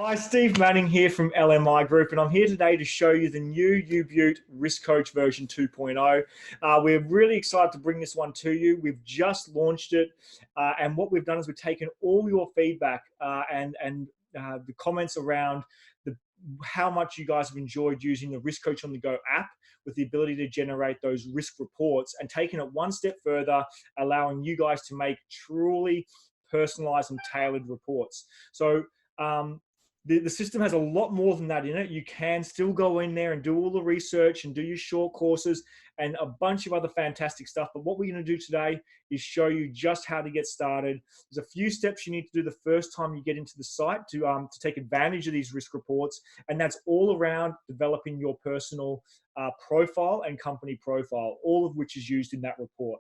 Hi, Steve Manning here from LMI Group, and I'm here today to show you the new U-Butte RiskCoach version 2.0. We're really excited to bring this one to you. We've just launched it, and what we've done is we've taken all your feedback and the comments around how much you guys have enjoyed using the RiskCoach on the Go app with the ability to generate those risk reports, and taking it one step further, allowing you guys to make truly personalized and tailored reports. So the system has a lot more than that in it. You can still go in there and do all the research and do your short courses and a bunch of other fantastic stuff. But what we're going to do today is show you just how to get started. There's a few steps you need to do the first time you get into the site to take advantage of these risk reports. And that's all around developing your personal profile and company profile, all of which is used in that report.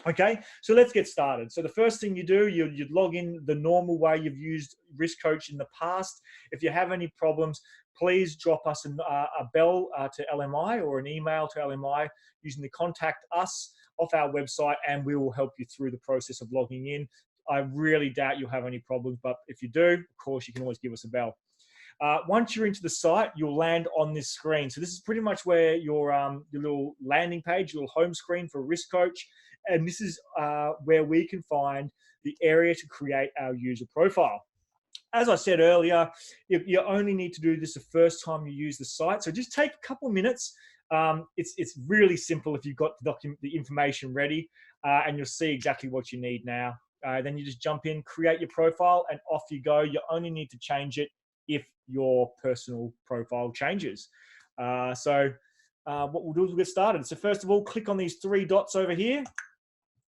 Okay, so let's get started. So the first thing you do, you'd log in the normal way you've used RiskCoach in the past. If you have any problems, please drop us a bell to LMI or an email to LMI using the contact us off our website, and we will help you through the process of logging in. I really doubt you'll have any problems, but if you do, of course, you can always give us a bell. Once you're into the site, you'll land on this screen. So this is pretty much where your little landing page, your little home screen for RiskCoach. And this is where we can find the area to create our user profile. As I said earlier, you only need to do this the first time you use the site. So just take a couple minutes. It's really simple if you've got the information ready, and you'll see exactly what you need now. Then you just jump in, create your profile, and off you go. You only need to change it if your personal profile changes. What we'll do is we'll get started. So first of all, click on these three dots over here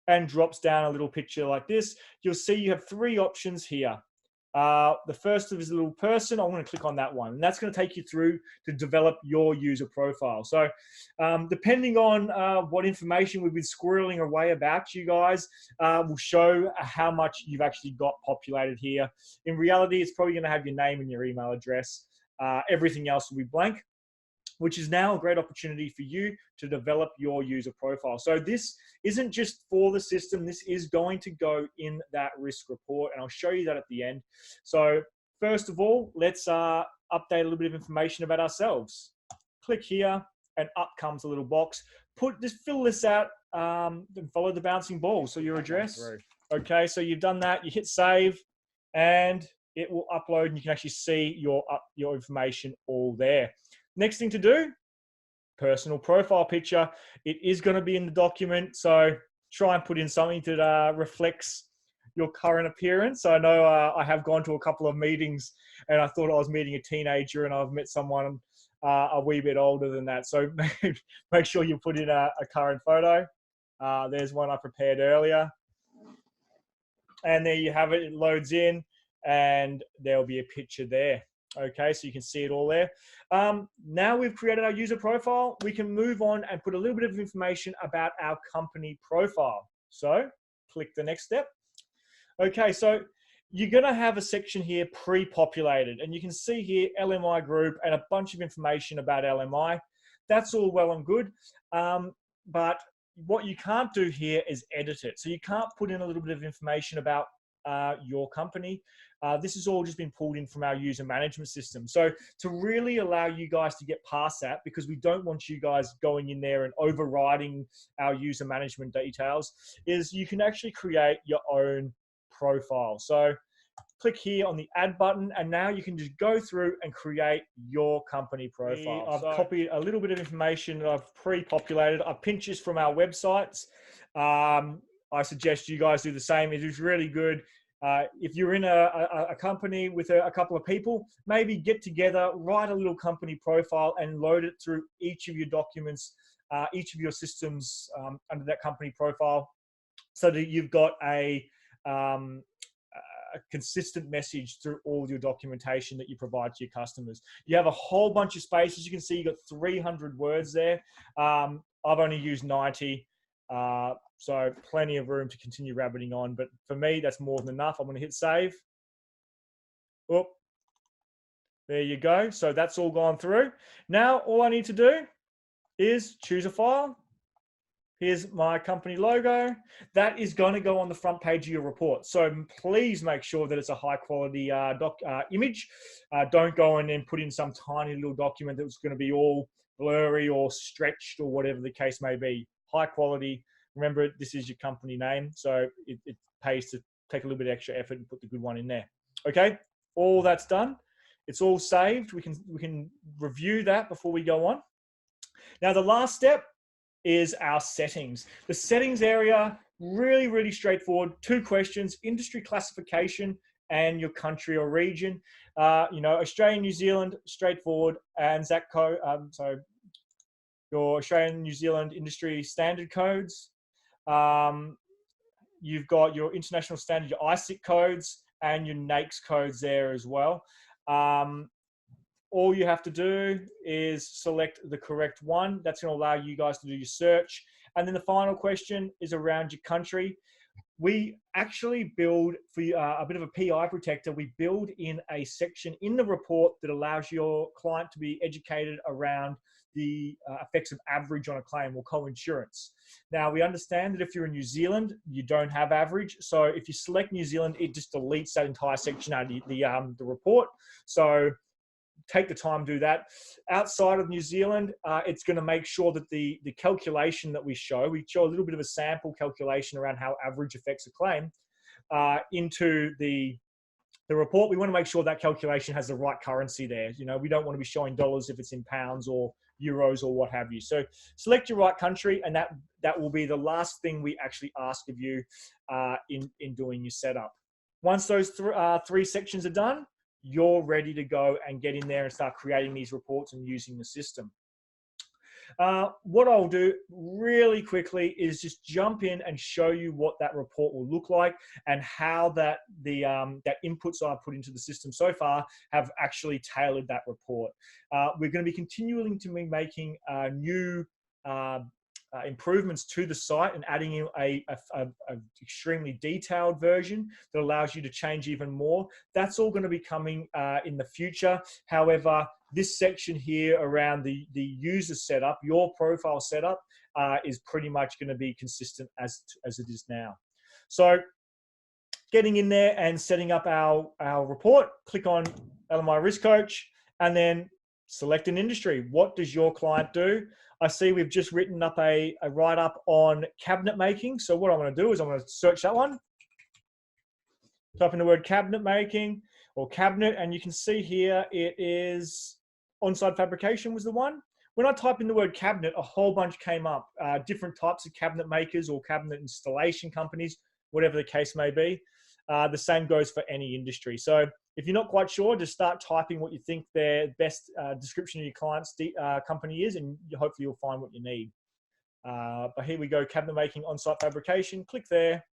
and drops down a little picture like this. You'll see you have three options here. The first is a little person. I'm going to click on that one, and that's going to take you through to develop your user profile. So depending on what information we've been squirreling away about you guys, will show how much you've actually got populated here. In reality, it's probably going to have your name and your email address. Everything else will be blank, which is now a great opportunity for you to develop your user profile. So this isn't just for the system, this is going to go in that risk report, and I'll show you that at the end. So first of all, let's update a little bit of information about ourselves. Click here, and up comes a little box. Just fill this out and follow the bouncing ball. So your address. Okay, so you've done that, you hit save, and it will upload, and you can actually see your information all there. Next thing to do, personal profile picture. It is going to be in the document, so try and put in something that reflects your current appearance. I know I have gone to a couple of meetings and I thought I was meeting a teenager, and I've met someone a wee bit older than that. So make sure you put in a current photo. There's one I prepared earlier. And there you have it. It loads in, and there'll be a picture there. Okay, so you can see it all there. Now we've created our user profile, we can move on and put a little bit of information about our company profile. So click the next step. Okay, so you're going to have a section here pre-populated, and you can see here LMI Group and a bunch of information about LMI. That's all well and good, but what you can't do here is edit it. So you can't put in a little bit of information about your company. This has all just been pulled in from our user management system. So to really allow you guys to get past that, because we don't want you guys going in there and overriding our user management details, is you can actually create your own profile. So click here on the add button, and now you can just go through and create your company profile. I've copied a little bit of information that I've pre-populated. I've pinched this from our websites. I suggest you guys do the same. It is really good. If you're in a company with a couple of people, maybe get together, write a little company profile, and load it through each of your documents, each of your systems under that company profile, so that you've got a consistent message through all your documentation that you provide to your customers. You have a whole bunch of space. As you can see, you've got 300 words there. I've only used 90. So plenty of room to continue rabbiting on, but for me, that's more than enough. I'm going to hit save. Oh, there you go. So that's all gone through. Now, all I need to do is choose a file, Here's my company logo. That is going to go on the front page of your report. So please make sure that it's a high quality image. Don't go in and put in some tiny little document that's going to be all blurry or stretched or whatever the case may be. High quality. Remember, this is your company name, so it pays to take a little bit of extra effort and put the good one in there. Okay, all that's done. It's all saved. We can review that before we go on. Now, the last step is our settings. The settings area, really, really straightforward. 2 questions: industry classification and your country or region. Australia, New Zealand, straightforward, and ZAC code. So your Australian, New Zealand industry standard codes. You've got your international standard, your ISIC codes, and your NAICS codes there as well. All you have to do is select the correct one. That's going to allow you guys to do your search. And then the final question is around your country. We actually build, for a bit of a PI protector, we build in a section in the report that allows your client to be educated around the effects of average on a claim or co-insurance. Now, we understand that if you're in New Zealand, you don't have average. So if you select New Zealand, it just deletes that entire section out of the report. So take the time to do that. Outside of New Zealand, it's going to make sure that the calculation that we show a little bit of a sample calculation around how average affects a claim into the report. We want to make sure that calculation has the right currency there. We don't want to be showing dollars if it's in pounds or euros or what have you. So select your right country, and that will be the last thing we actually ask of you in doing your setup. Once those 3 sections are done, you're ready to go and get in there and start creating these reports and using the system. What I'll do really quickly is just jump in and show you what that report will look like and how that inputs I've put into the system so far have actually tailored that report. We're going to be continuing to be making new improvements to the site and adding in a extremely detailed version that allows you to change even more. That's all going to be coming in the future. However, this section here around the user setup, your profile setup, is pretty much going to be consistent as it is now. So getting in there and setting up our report, click on LMI RiskCoach, and then select an industry. What does your client do? I see we've just written up a write-up on cabinet making. So what I'm going to do is I'm going to search that one. Type in the word cabinet making or cabinet, and you can see here it is on-site fabrication was the one. When I type in the word cabinet, a whole bunch came up. Different types of cabinet makers or cabinet installation companies, whatever the case may be. The same goes for any industry. So if you're not quite sure, just start typing what you think their best description of your client's company is, and hopefully you'll find what you need. But here we go, cabinet making, on-site fabrication. Click there,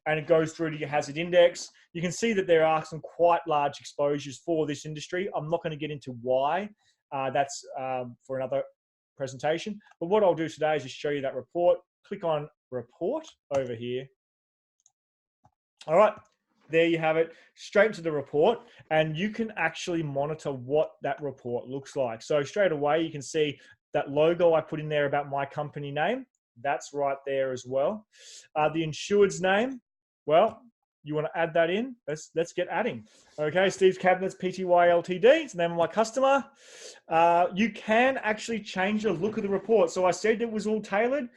and it goes through to your hazard index. You can see that there are some quite large exposures for this industry. I'm not going to get into why. That's for another presentation. But what I'll do today is just show you that report. Click on report over here. All right. There you have it, straight to the report, and you can actually monitor what that report looks like. So straight away, you can see that logo I put in there about my company name. That's right there as well. The insured's name, well, you want to add that in. Let's get adding. Okay, Steve's Cabinets Pty Ltd. It's the name of my customer. You can actually change the look of the report. So I said it was all tailored.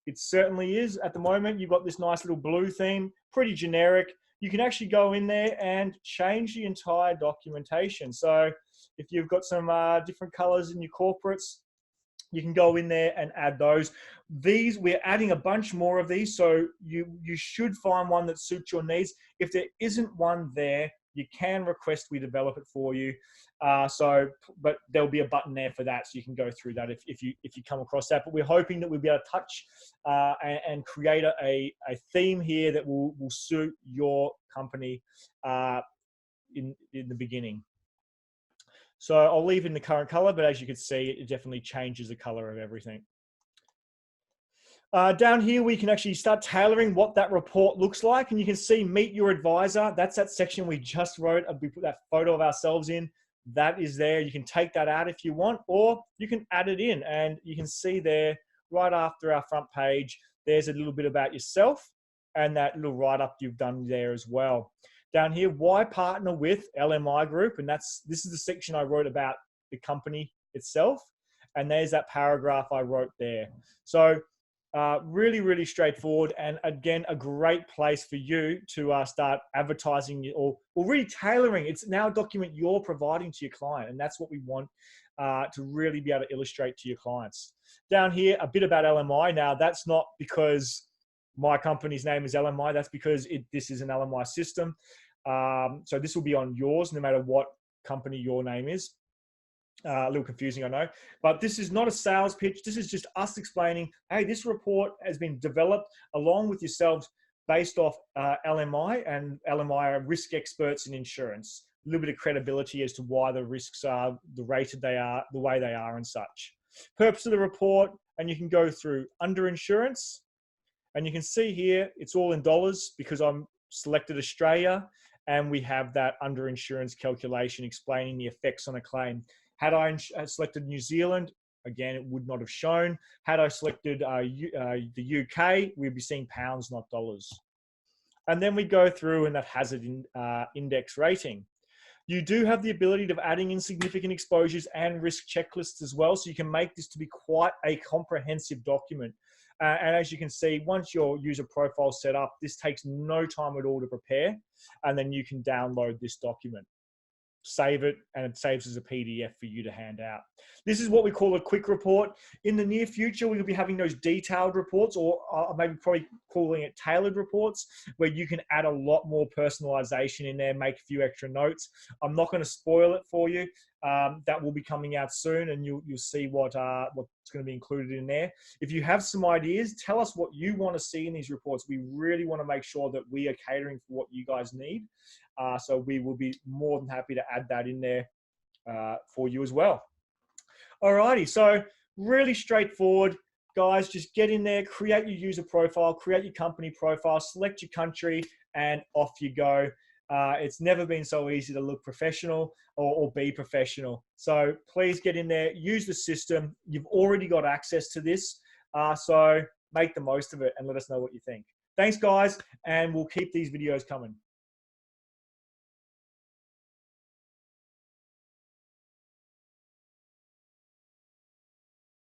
It certainly is. At the moment, you've got this nice little blue theme, pretty generic. You can actually go in there and change the entire documentation. So if you've got some different colors in your corporates, you can go in there and add those. We're adding a bunch more of these, so you should find one that suits your needs. If there isn't one there, you can request we develop it for you. But there'll be a button there for that, so you can go through that if you come across that. But we're hoping that we'll be able to touch and create a theme here that will suit your company in the beginning. So I'll leave in the current color, but as you can see, it definitely changes the color of everything. Down here, we can actually start tailoring what that report looks like. And you can see Meet Your Advisor. That's that section we just wrote. We put that photo of ourselves in. That is there. You can take that out if you want, or you can add it in. And you can see there right after our front page, there's a little bit about yourself and that little write-up you've done there as well. Down here, why partner with LMI Group? And this is the section I wrote about the company itself. And there's that paragraph I wrote there. So really, really straightforward. And again, a great place for you to start advertising or really tailoring. It's now a document you're providing to your client. And that's what we want to really be able to illustrate to your clients. Down here, a bit about LMI. Now, that's not because my company's name is LMI. That's because this is an LMI system. So this will be on yours, no matter what company your name is. A little confusing, I know, but this is not a sales pitch. This is just us explaining, hey, this report has been developed along with yourselves based off LMI, and LMI are risk experts in insurance. A little bit of credibility as to why the risks are the rated they are, the way they are and such. Purpose of the report, and you can go through under insurance, and you can see here, it's all in dollars because I'm selected Australia, and we have that under insurance calculation explaining the effects on a claim. Had I selected New Zealand, again, it would not have shown. Had I selected the UK, we'd be seeing pounds, not dollars. And then we go through and that hazard index rating. You do have the ability of adding in significant exposures and risk checklists as well. So you can make this to be quite a comprehensive document. And as you can see, once your user profile is set up, this takes no time at all to prepare. And then you can download this document, save it, and it saves as a PDF for you to hand out. This is what we call a quick report. In the near future, we will be having those detailed reports, or maybe probably calling it tailored reports, where you can add a lot more personalization in there, make a few extra notes. I'm not going to spoil it for you. That will be coming out soon, and you'll see what's going to be included in there. If you have some ideas, tell us what you want to see in these reports. We really want to make sure that we are catering for what you guys need. So we will be more than happy to add that in there for you as well. Alrighty, so really straightforward, guys. Just get in there, create your user profile, create your company profile, select your country, and off you go. It's never been so easy to look professional or be professional. So please get in there, use the system. You've already got access to this. So make the most of it and let us know what you think. Thanks, guys, and we'll keep these videos coming.